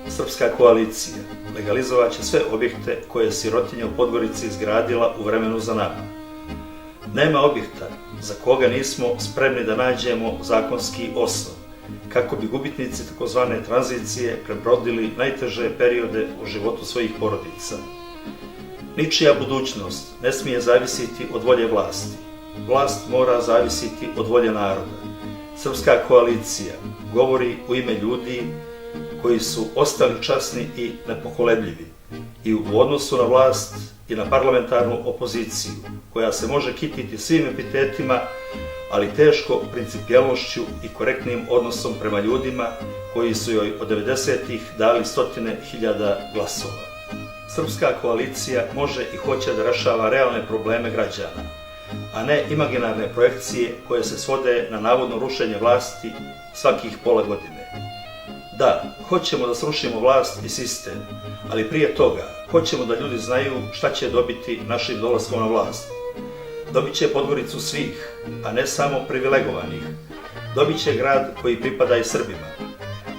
Srpska koalicija legalizovat će sve objekte koje je sirotinja u Podgorici izgradila u vremenu za nama. Nema objekta za koga nismo spremni da nađemo zakonski osnov, kako bi gubitnici tzv. Tranzicije prebrodili najteže periode u životu svojih porodica. Ničija budućnost ne smije zavisiti od volje vlasti. Vlast mora zavisiti od volje naroda. Srpska koalicija govori u ime ljudi koji su ostali časni i nepokolebljivi i u odnosu na vlast i na parlamentarnu opoziciju, koja se može kititi svim epitetima, ali teško principijelnošću i korektnim odnosom prema ljudima koji su joj od 90-ih dali stotine hiljada glasova. Srpska koalicija može i hoće da rešava realne probleme građana, a ne imaginarne projekcije koje se svode na navodno rušenje vlasti svakih pola godine. Da, hoćemo da srušimo vlast i sistem, ali prije toga hoćemo da ljudi znaju šta će dobiti našim dolaskom na vlast. Dobit će Podgoricu svih, a ne samo privilegovanih. Dobit će grad koji pripada i Srbima.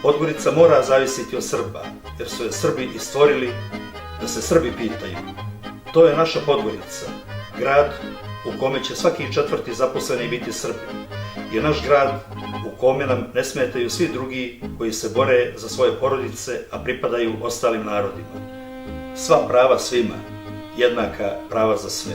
Podgorica mora zavisiti od Srba, jer su je Srbi i stvorili da se Srbi pitaju. To je naša Podgorica, grad u kome će svaki četvrti zaposleni biti Srbi. Je naš grad u kome nam ne smetaju svi drugi koji se bore za svoje porodice, a pripadaju ostalim narodima. Sva prava svima, jednaka prava za sve.